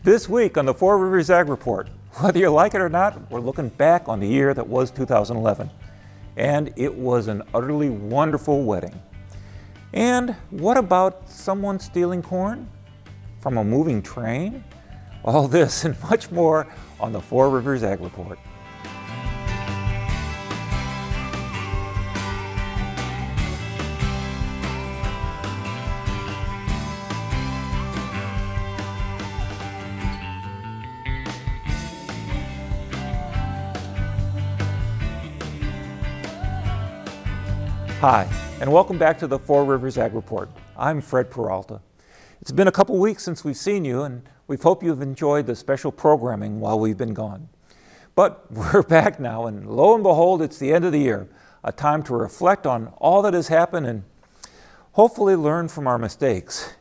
This week on the Four Rivers Ag Report, whether you like it or not, we're looking back on the year that was 2011. And it was an utterly wonderful wedding. And what about someone stealing corn from a moving train? All this and much more on the Four Rivers Ag Report. Hi, and welcome back to the Four Rivers Ag Report. I'm Fred Peralta. It's been a couple weeks since we've seen you, and we hope you've enjoyed the special programming while we've been gone. But we're back now, and lo and behold, it's the end of the year, a time to reflect on all that has happened and hopefully learn from our mistakes.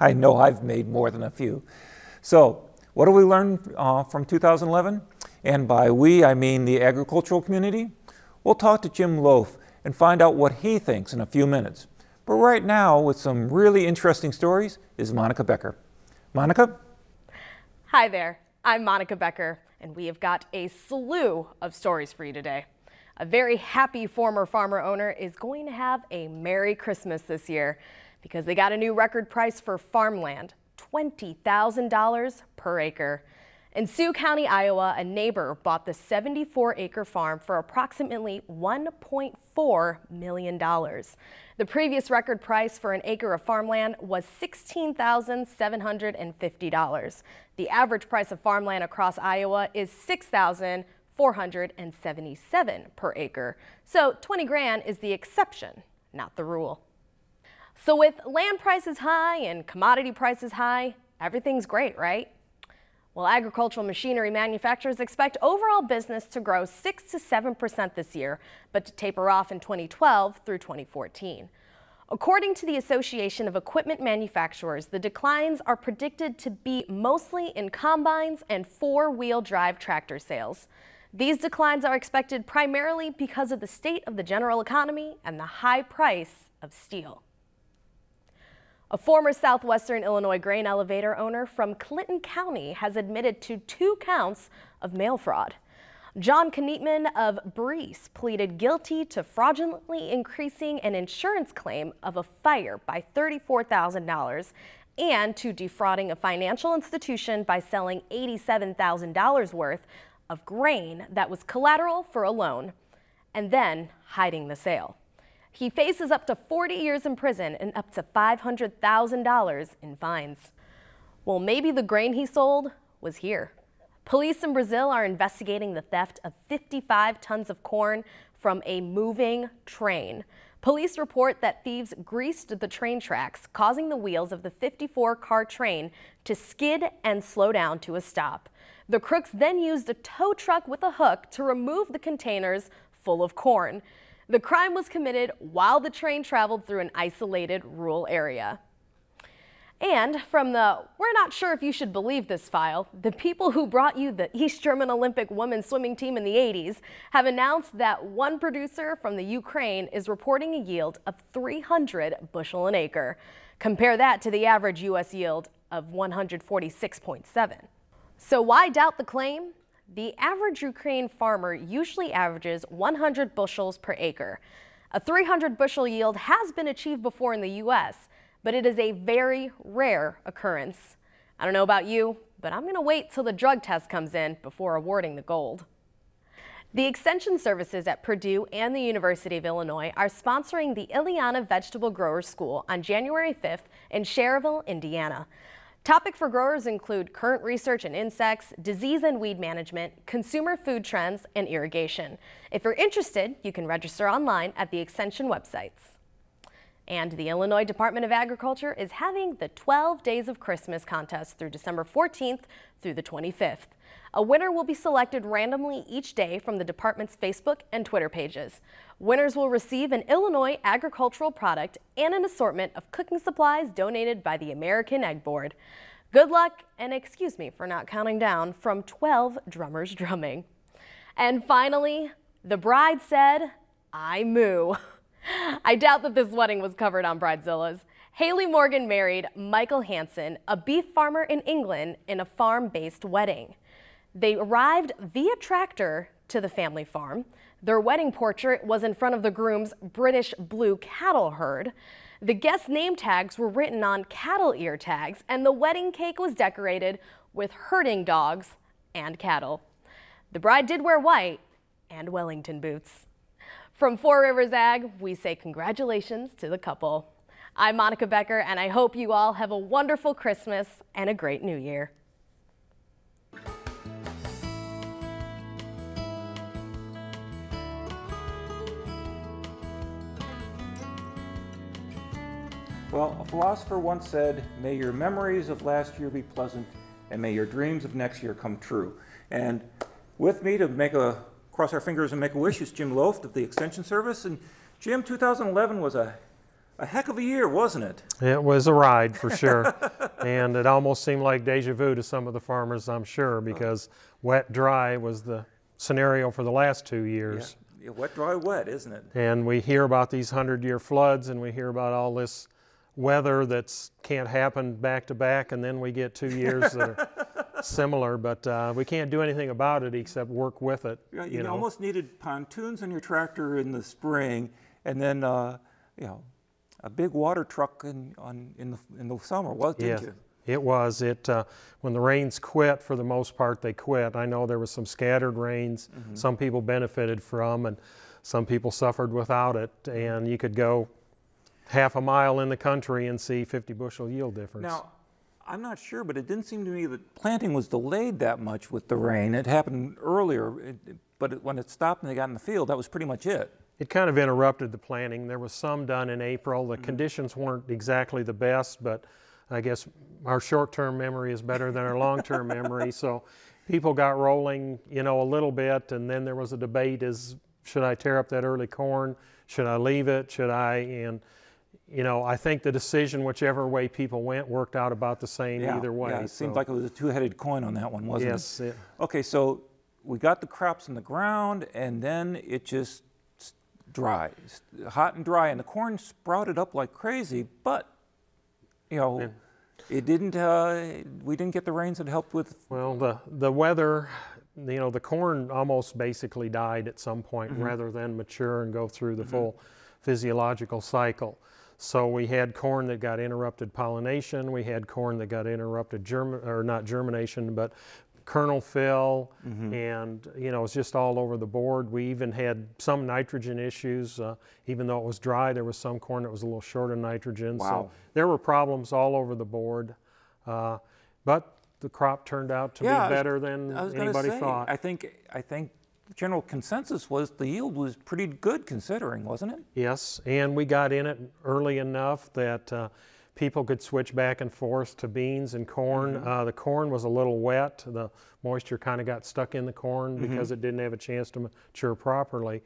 I know I've made more than a few. So, what do we learn from 2011? And by we, I mean the agricultural community. We'll talk to Jim Looft and find out what he thinks in a few minutes. But right now, with some really interesting stories, is Monica Becker. Monica? Hi there, I'm Monica Becker, and we have got a slew of stories for you today. A very happy former farmer owner is going to have a Merry Christmas this year because they got a new record price for farmland, $20,000 per acre. In Sioux County, Iowa, a neighbor bought the 74-acre farm for approximately $1.4 million. The previous record price for an acre of farmland was $16,750. The average price of farmland across Iowa is $6,477 per acre. So 20 grand is the exception, not the rule. So with land prices high and commodity prices high, everything's great, right? Well, agricultural machinery manufacturers expect overall business to grow 6 to 7% this year, but to taper off in 2012 through 2014. According to the Association of Equipment Manufacturers, the declines are predicted to be mostly in combines and four-wheel drive tractor sales. These declines are expected primarily because of the state of the general economy and the high price of steel. A former southwestern Illinois grain elevator owner from Clinton County has admitted to 2 counts of mail fraud. John Knietman of Breese pleaded guilty to fraudulently increasing an insurance claim of a fire by $34,000 and to defrauding a financial institution by selling $87,000 worth of grain that was collateral for a loan and then hiding the sale. He faces up to 40 years in prison and up to $500,000 in fines. Well, maybe the grain he sold was here. Police in Brazil are investigating the theft of 55 tons of corn from a moving train. Police report that thieves greased the train tracks, causing the wheels of the 54-car train to skid and slow down to a stop. The crooks then used a tow truck with a hook to remove the containers full of corn. The crime was committed while the train traveled through an isolated rural area. And from the "we're not sure if you should believe this" file, the people who brought you the East German Olympic women's swimming team in the 80s have announced that one producer from the Ukraine is reporting a yield of 300 bushel an acre. Compare that to the average U.S. yield of 146.7. So why doubt the claim? The average Ukraine farmer usually averages 100 bushels per acre. A 300 bushel yield has been achieved before in the U.S., but it is a very rare occurrence. I don't know about you, but I'm going to wait till the drug test comes in before awarding the gold. The Extension Services at Purdue and the University of Illinois are sponsoring the Ileana Vegetable Growers School on January 5th in Cherryville, Indiana. Topics for growers include current research in insects, disease and weed management, consumer food trends, and irrigation. If you're interested, you can register online at the Extension websites. And the Illinois Department of Agriculture is having the 12 Days of Christmas contest through December 14th through the 25th. A winner will be selected randomly each day from the department's Facebook and Twitter pages. Winners will receive an Illinois agricultural product and an assortment of cooking supplies donated by the American Egg Board. Good luck, and excuse me for not counting down, from 12 drummers drumming. And finally, the bride said, "I moo." I doubt that this wedding was covered on Bridezilla's. Haley Morgan married Michael Hansen, a beef farmer in England, in a farm-based wedding. They arrived via tractor to the family farm. Their wedding portrait was in front of the groom's British blue cattle herd. The guest name tags were written on cattle ear tags, and the wedding cake was decorated with herding dogs and cattle. The bride did wear white and Wellington boots. From Four Rivers Ag, we say congratulations to the couple. I'm Monica Becker, and I hope you all have a wonderful Christmas and a great New Year. Well, a philosopher once said, "May your memories of last year be pleasant, and may your dreams of next year come true." And with me to cross our fingers and make a wish is Jim Looft of the Extension Service. And Jim, 2011 was a heck of a year, wasn't it? It was a ride for sure. And it almost seemed like deja vu to some of the farmers, I'm sure, because wet, dry was the scenario for the last 2 years. Yeah, wet, dry, wet, isn't it? And we hear about these 100-year floods, and we hear about all this weather that can't happen back to back, and then we get 2 years that are similar, but we can't do anything about it except work with it. Yeah, you know? Almost needed pontoons on your tractor in the spring, and then a big water truck in the summer, didn't you? It was. When the rains quit, for the most part, they quit. I know there was some scattered rains some people benefited from, and some people suffered without it, and you could go half a mile in the country and see 50 bushel yield difference. Now, I'm not sure, but it didn't seem to me that planting was delayed that much with the rain. It happened earlier, but when it stopped and they got in the field, that was pretty much it. It kind of interrupted the planting. There was some done in April. The conditions weren't exactly the best, but I guess our short-term memory is better than our long-term memory. So people got rolling, a little bit, and then there was a debate: should I tear up that early corn? Should I leave it? Should I? And I think the decision, whichever way people went, worked out about the same either way. Yeah, it seemed like it was a two-headed coin on that one, wasn't it? Yes. Okay, so we got the crops in the ground, and then it just dry, hot and dry, and the corn sprouted up like crazy, but it didn't. We didn't get the rains that helped with. Well, the weather, the corn almost basically died at some point rather than mature and go through the full physiological cycle. So we had corn that got interrupted pollination. We had corn that got interrupted not germination, but kernel fill, and it was just all over the board. We even had some nitrogen issues. Even though it was dry, there was some corn that was a little short of nitrogen. Wow. So there were problems all over the board, but the crop turned out to be better than anybody thought. I think the general consensus was the yield was pretty good considering, wasn't it? Yes, and we got in it early enough that people could switch back and forth to beans and corn. The corn was a little wet. The moisture kind of got stuck in the corn because it didn't have a chance to mature properly.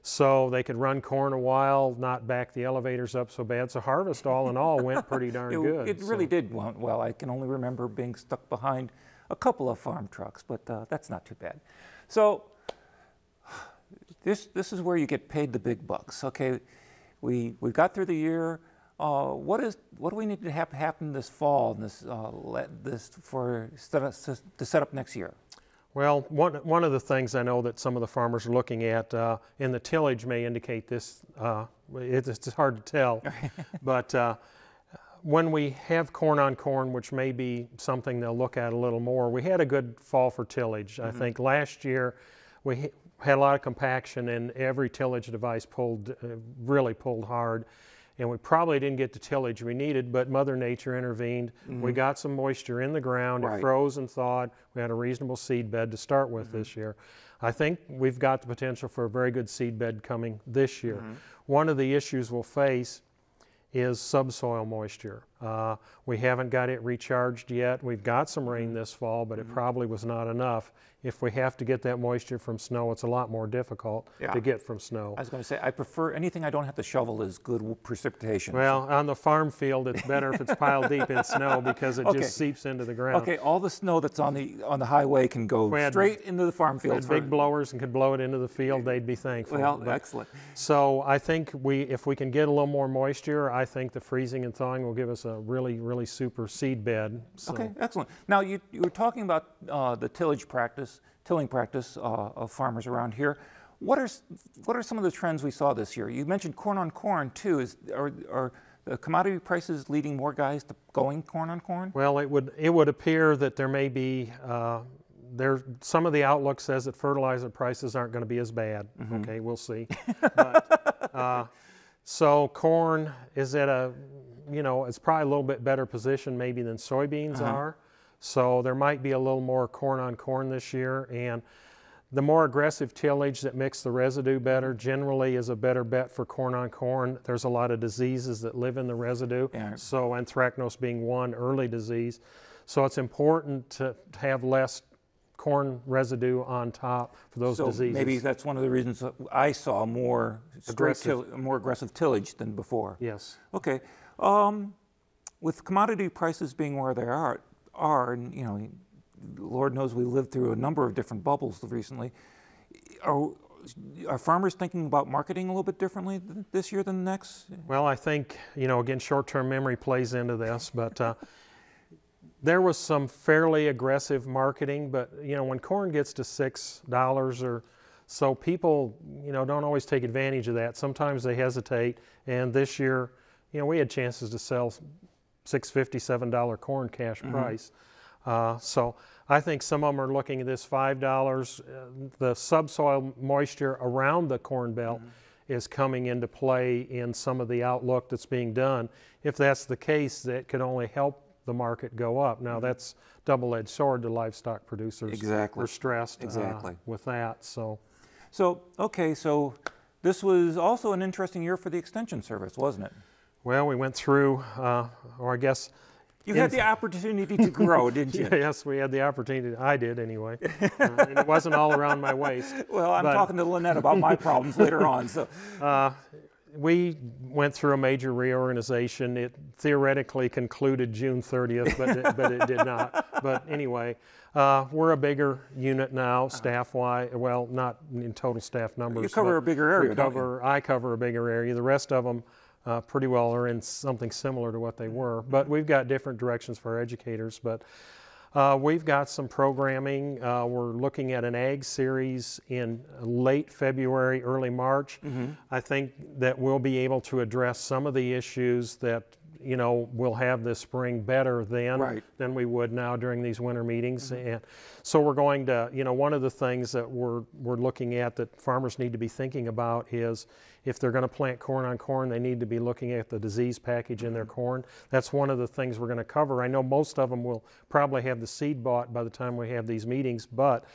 So they could run corn a while, not back the elevators up so bad. So harvest, all in all, went pretty darn good. It really did well. I can only remember being stuck behind a couple of farm trucks, but that's not too bad. So this is where you get paid the big bucks. Okay, we got through the year. What do we need to have happen this fall to set up next year? Well, one of the things I know that some of the farmers are looking at, and the tillage may indicate this, it's hard to tell, but when we have corn on corn, which may be something they'll look at a little more, we had a good fall for tillage. I think last year we had a lot of compaction, and every tillage device really pulled hard. And we probably didn't get the tillage we needed, but Mother Nature intervened. We got some moisture in the ground. It froze and thawed. We had a reasonable seed bed to start with this year. I think we've got the potential for a very good seed bed coming this year. One of the issues we'll face is subsoil moisture. We haven't got it recharged yet. We've got some rain this fall, but it probably was not enough. If we have to get that moisture from snow, it's a lot more difficult to get from snow. I was going to say, I prefer anything I don't have to shovel is good precipitation. Well, on the farm field, it's better if it's piled deep in snow because it just seeps into the ground. Okay, all the snow that's on the highway can go straight into the farm field. Big blowers and could blow it into the field, they'd be thankful. Well, excellent. So I think if we can get a little more moisture, I think the freezing and thawing will give us a really, really super seed bed. So. Okay, excellent. Now you were talking about the tilling practice of farmers around here. What are some of the trends we saw this year? You mentioned corn on corn too. Are the commodity prices leading more guys to going corn on corn? Well, it would appear that there may be some of the outlook says that fertilizer prices aren't going to be as bad. Okay, we'll see. But, so corn is at it's probably a little bit better position maybe than soybeans are. So there might be a little more corn on corn this year, and the more aggressive tillage that makes the residue better generally is a better bet for corn on corn. There's a lot of diseases that live in the residue, so anthracnose being one early disease. So it's important to have less corn residue on top for those diseases. Maybe that's one of the reasons I saw more aggressive tillage than before. Yes. Okay. With commodity prices being where they are, and Lord knows we lived through a number of different bubbles recently. Are farmers thinking about marketing a little bit differently this year than next? Well, I think, again, short-term memory plays into this, but there was some fairly aggressive marketing, but, when corn gets to $6 or so, people, don't always take advantage of that. Sometimes they hesitate, and this year, we had chances to sell $6.50, $7 corn cash price. So I think some of them are looking at this $5. The subsoil moisture around the corn belt is coming into play in some of the outlook that's being done. If that's the case, that could only help the market go up. Now that's double-edged sword to livestock producers. Exactly. Are stressed with that. So this was also an interesting year for the Extension Service, wasn't it? Well, we went through, or I guess... You had the opportunity to grow, didn't you? Yes, we had the opportunity. I did anyway. And it wasn't all around my waist. Well, I'm talking to Lynnette about my problems later on. So, we went through a major reorganization. It theoretically concluded June 30th, but it did not. But anyway, we're a bigger unit now, staff-wise. Well, not in total staff numbers. You cover a bigger area, don't you? I cover a bigger area. The rest of them pretty well are in something similar to what they were. But we've got different directions for our educators. But we've got some programming. We're looking at an ag series in late February, early March. I think that we'll be able to address some of the issues that we'll have this spring better than we would now during these winter meetings. And so we're going to, one of the things that we're looking at that farmers need to be thinking about is if they're going to plant corn on corn, they need to be looking at the disease package in their corn. That's one of the things we're going to cover. I know most of them will probably have the seed bought by the time we have these meetings, but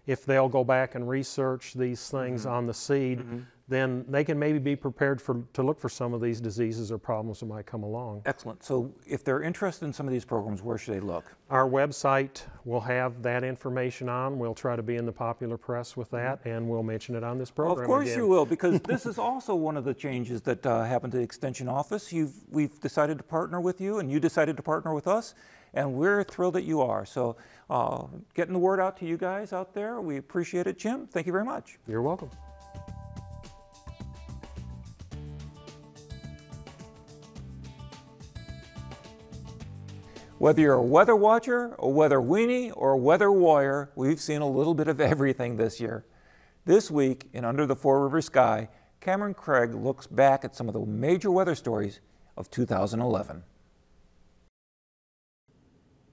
if they'll go back and research these things on the seed, then they can maybe be prepared to look for some of these diseases or problems that might come along. Excellent. So if they're interested in some of these programs, where should they look? Our website will have that information on. We'll try to be in the popular press with that, and we'll mention it on this program. Of course you will, because this is also one of the changes that happened to the Extension Office. We've decided to partner with you, and you decided to partner with us, and we're thrilled that you are. So getting the word out to you guys out there, we appreciate it. Jim, thank you very much. You're welcome. Whether you're a weather watcher, a weather weenie, or a weather warrior, we've seen a little bit of everything this year. This week, in Under the Four Rivers Sky, Cameron Craig looks back at some of the major weather stories of 2011.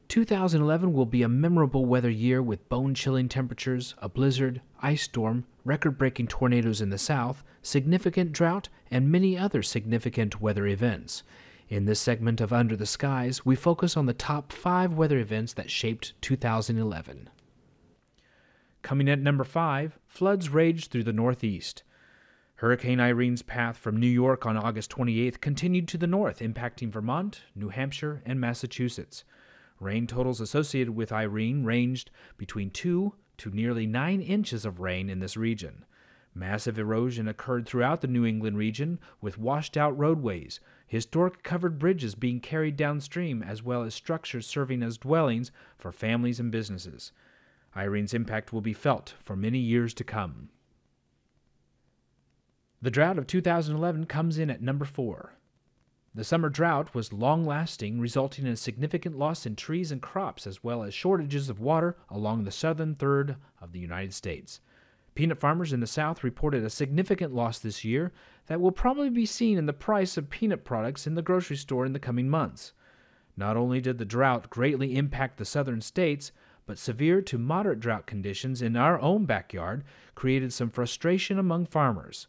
2011 will be a memorable weather year with bone-chilling temperatures, a blizzard, ice storm, record-breaking tornadoes in the south, significant drought, and many other significant weather events. In this segment of Under the Skies, we focus on the top 5 weather events that shaped 2011. Coming at number 5, floods raged through the Northeast. Hurricane Irene's path from New York on August 28th continued to the north, impacting Vermont, New Hampshire, and Massachusetts. Rain totals associated with Irene ranged between 2 to nearly 9 inches of rain in this region. Massive erosion occurred throughout the New England region, with washed-out roadways, historic covered bridges being carried downstream, as well as structures serving as dwellings for families and businesses. Irene's impact will be felt for many years to come. The drought of 2011 comes in at number 4. The summer drought was long-lasting, resulting in a significant loss in trees and crops, as well as shortages of water along the southern third of the United States. Peanut farmers in the South reported a significant loss this year that will probably be seen in the price of peanut products in the grocery store in the coming months. Not only did the drought greatly impact the southern states, but severe to moderate drought conditions in our own backyard created some frustration among farmers.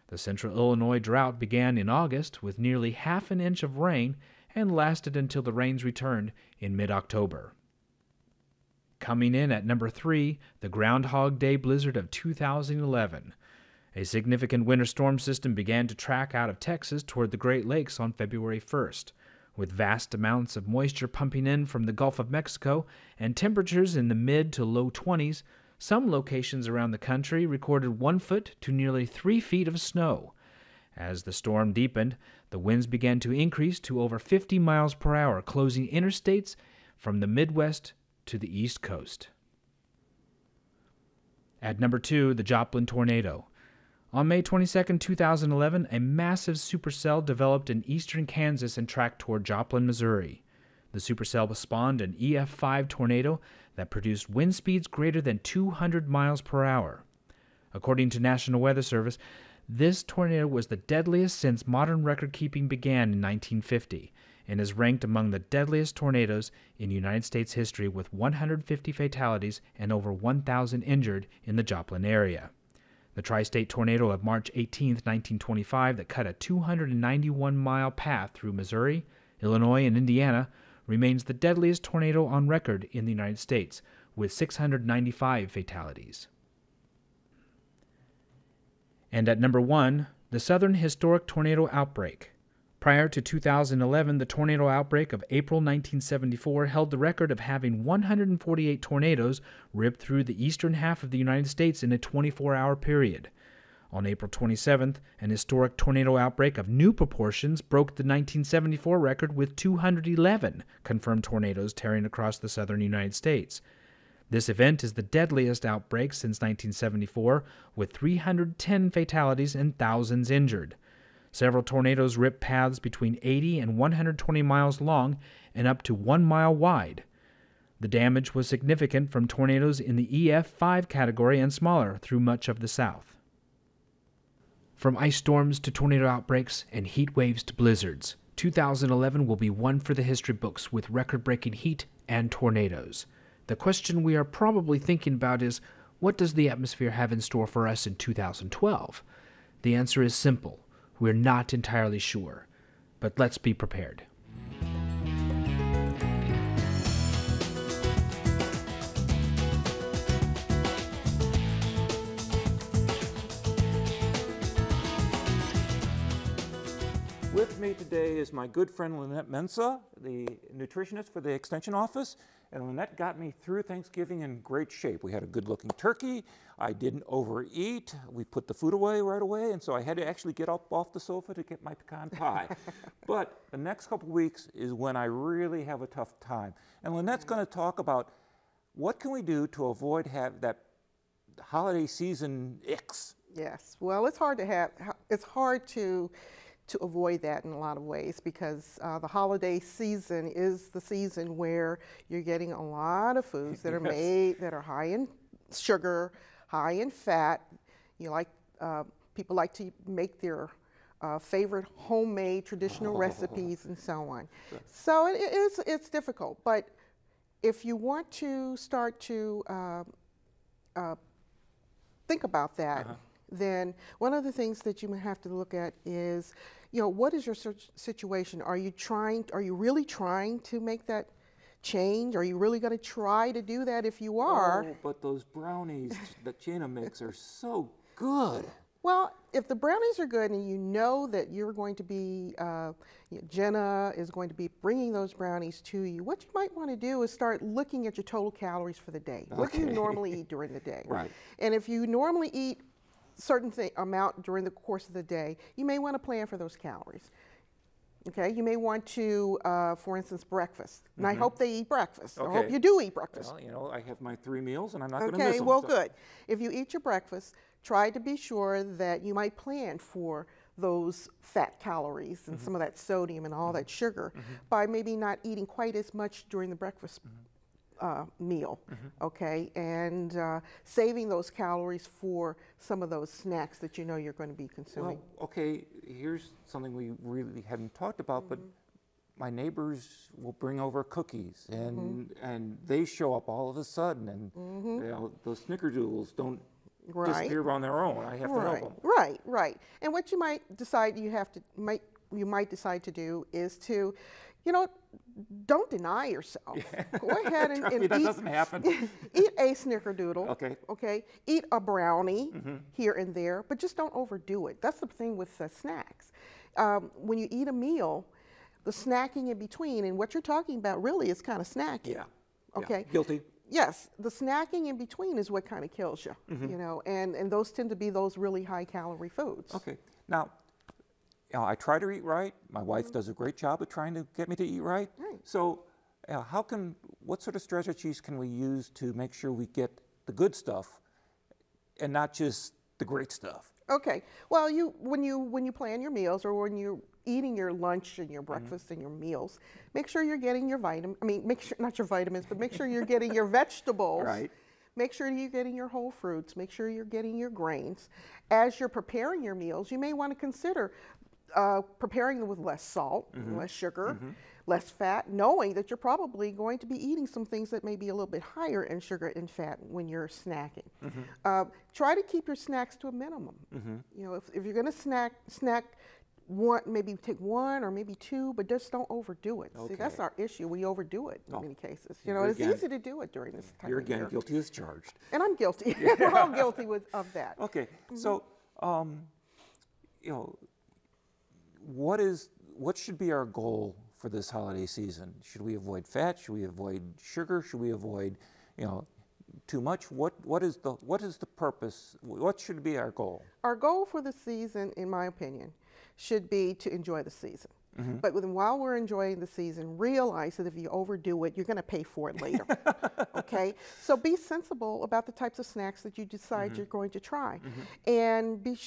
The central Illinois drought began in August with nearly half an inch of rain and lasted until the rains returned in mid-October. Coming in at number 3, the Groundhog Day blizzard of 2011. A significant winter storm system began to track out of Texas toward the Great Lakes on February 1st. With vast amounts of moisture pumping in from the Gulf of Mexico and temperatures in the mid to low 20s, some locations around the country recorded 1 foot to nearly 3 feet of snow. As the storm deepened, the winds began to increase to over 50 miles per hour, closing interstates from the Midwest to the East Coast. At number 2, the Joplin tornado. On May 22, 2011, a massive supercell developed in eastern Kansas and tracked toward Joplin, Missouri. The supercell spawned an EF5 tornado that produced wind speeds greater than 200 miles per hour. According to National Weather Service, this tornado was the deadliest since modern record-keeping began in 1950 and is ranked among the deadliest tornadoes in United States history, with 150 fatalities and over 1,000 injured in the Joplin area. The tri-state tornado of March 18, 1925, that cut a 291-mile path through Missouri, Illinois, and Indiana remains the deadliest tornado on record in the United States, with 695 fatalities. And at number 1, the Southern Historic Tornado Outbreak. Prior to 2011, the tornado outbreak of April 1974 held the record of having 148 tornadoes rip through the eastern half of the United States in a 24-hour period. On April 27th, an historic tornado outbreak of new proportions broke the 1974 record with 211 confirmed tornadoes tearing across the southern United States. This event is the deadliest outbreak since 1974, with 310 fatalities and thousands injured. Several tornadoes ripped paths between 80 and 120 miles long and up to 1 mile wide. The damage was significant from tornadoes in the EF5 category and smaller through much of the South. From ice storms to tornado outbreaks and heat waves to blizzards, 2011 will be one for the history books with record-breaking heat and tornadoes. The question we are probably thinking about is, what does the atmosphere have in store for us in 2012? The answer is simple. We're not entirely sure, but let's be prepared. With me today is my good friend Lynnette Mensah, the nutritionist for the Extension Office. And Lynnette got me through Thanksgiving in great shape. We had a good-looking turkey. I didn't overeat. We put the food away right away, and so I had to actually get up off the sofa to get my pecan pie. But the next couple weeks is when I really have a tough time. And Lynnette's going to talk about what can we do to avoid that holiday season icks. Yes, well, it's hard to avoid that in a lot of ways, because the holiday season is the season where you're getting a lot of foods that are made that are high in sugar, high in fat. People like to make their favorite homemade traditional recipes and so on. So it's difficult, but if you want to start to think about that, then one of the things that you have to look at is, what is your situation? Are you really trying to make that change? Are you really going to try to do that? If you are. Oh, but those brownies that Jana makes are so good. Well, if the brownies are good and you know that you're going to be, Jenna is going to be bringing those brownies to you, what you might want to do is start looking at your total calories for the day. Okay. What do you normally eat during the day? Right. And if you normally eat certain amount during the course of the day, you may want to plan for those calories. Okay, you may want to, for instance, breakfast. And I hope they eat breakfast. Okay. I hope you do eat breakfast. Well, you know, I have my 3 meals and I'm not going to miss them. Okay, well, good. If you eat your breakfast, try to be sure that you might plan for those fat calories and some of that sodium and all that sugar by maybe not eating quite as much during the breakfast meal, okay, and saving those calories for some of those snacks that you know you're going to be consuming. Well, okay, here's something we really haven't talked about, but my neighbors will bring over cookies, and they show up all of a sudden, and you know, those snickerdoodles don't disappear on their own. I have to help them. Right, right. And what you might decide you might decide to do is to, you know, don't deny yourself. Go ahead and that eat. doesn't happen. Eat a snickerdoodle. Okay. Okay. Eat a brownie here and there, but just don't overdo it. That's the thing with snacks. When you eat a meal, the snacking in between, and what you're talking about really is kind of snacking. Yeah. Okay. Yeah. Guilty. Yes, the snacking in between is what kind of kills you. You know, and those tend to be those really high calorie foods. Okay. Now, you know, I try to eat right. My wife does a great job of trying to get me to eat right. Right. So, what sort of strategies can we use to make sure we get the good stuff and not just the great stuff? Okay. Well, when you plan your meals or when you're eating your lunch and your breakfast and your meals, make sure you're getting your make sure, not your vitamins, but make sure you're getting your vegetables. Right. Make sure you're getting your whole fruits. Make sure you're getting your grains. As you're preparing your meals, you may want to consider preparing them with less salt, less sugar, less fat, knowing that you're probably going to be eating some things that may be a little bit higher in sugar and fat when you're snacking. Try to keep your snacks to a minimum. You know, if you're going to snack one, maybe take one or maybe two, but just don't overdo it. Okay. See, that's our issue. We overdo it in many cases. You know, You're it's easy to do it during this time You're of year. again guilty as charged. And I'm guilty. We're all guilty of that. Okay. So, you know, what should be our goal for this holiday season? Should we avoid fat? Should we avoid sugar? Should we avoid, you know, too much? What is the purpose? What should be our goal? Our goal for the season, in my opinion, should be to enjoy the season. But while we're enjoying the season, realize that if you overdo it, you're going to pay for it later. Okay? So be sensible about the types of snacks that you decide you're going to try, and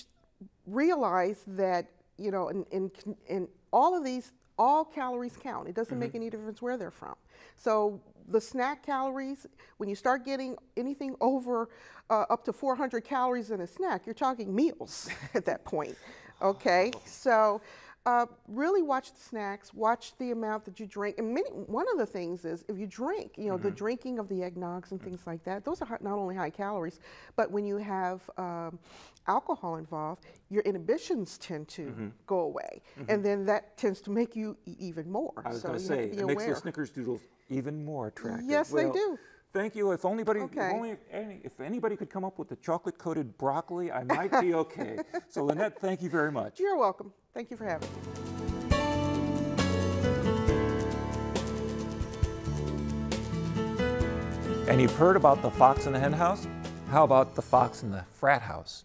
realize that, you know, in all of these, all calories count. It doesn't make any difference where they're from. So the snack calories, when you start getting anything over up to 400 calories in a snack, you're talking meals at that point. Okay, so really watch the snacks, watch the amount that you drink. And one of the things is, if you drink, you know, the drinking of the eggnogs and things like that, those are not only high calories, but when you have alcohol involved, your inhibitions tend to go away. And then that tends to make you eat even more. I was going to you say, have to be it makes aware. the snickerdoodles even more attractive. Yes, they do. Thank you. If anybody could come up with the chocolate-coated broccoli, I might be okay. So, Lynnette, thank you very much. You're welcome. Thank you for having me. And you've heard about the fox in the hen house? How about the fox in the frat house?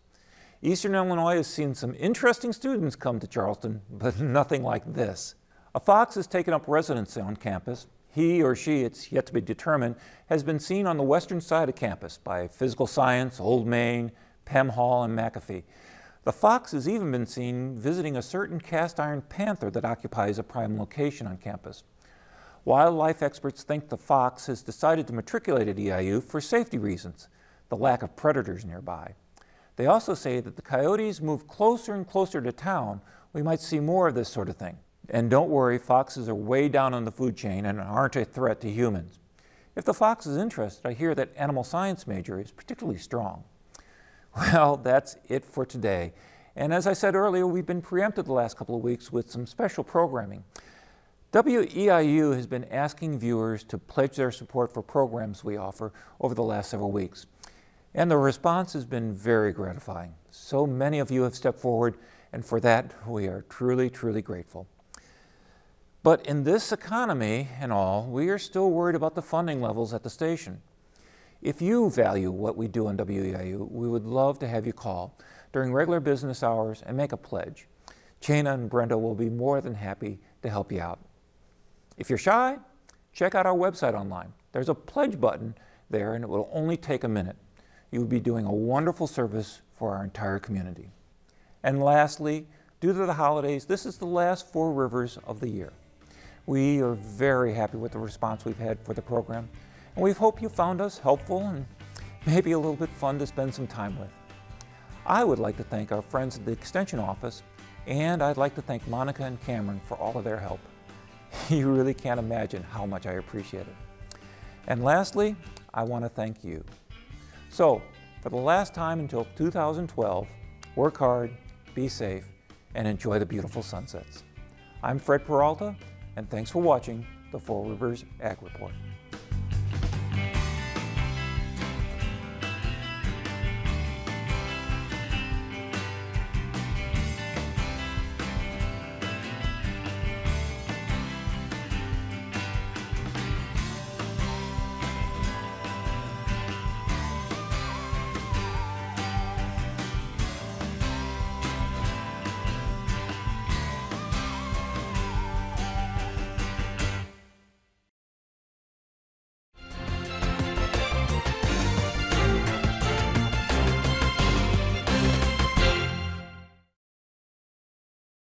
Eastern Illinois has seen some interesting students come to Charleston, but nothing like this. A fox has taken up residency on campus. He or she, it's yet to be determined, has been seen on the western side of campus by Physical Science, Old Main, Pem Hall, and McAfee. The fox has even been seen visiting a certain cast iron panther that occupies a prime location on campus. Wildlife experts think the fox has decided to matriculate at EIU for safety reasons, the lack of predators nearby. They also say that the coyotes move closer and closer to town, we might see more of this sort of thing. And don't worry, foxes are way down on the food chain and aren't a threat to humans. If the fox is interested, I hear that animal science major is particularly strong. Well, that's it for today. And as I said earlier, we've been preempted the last couple of weeks with some special programming. WEIU has been asking viewers to pledge their support for programs we offer over the last several weeks. And the response has been very gratifying. So many of you have stepped forward, and for that we are truly, truly grateful. But in this economy and all, we are still worried about the funding levels at the station. If you value what we do on WEIU, we would love to have you call during regular business hours and make a pledge. Jana and Brenda will be more than happy to help you out. If you're shy, check out our website online. There's a pledge button there, and it will only take a minute. You will be doing a wonderful service for our entire community. And lastly, due to the holidays, this is the last Four Rivers of the year. We are very happy with the response we've had for the program, and we hope you found us helpful and maybe a little bit fun to spend some time with. I would like to thank our friends at the Extension Office, and I'd like to thank Monica and Cameron for all of their help. You really can't imagine how much I appreciate it. And lastly, I want to thank you. So, for the last time until 2012, work hard, be safe, and enjoy the beautiful sunsets. I'm Fred Peralta, and thanks for watching the Four Rivers Ag Report.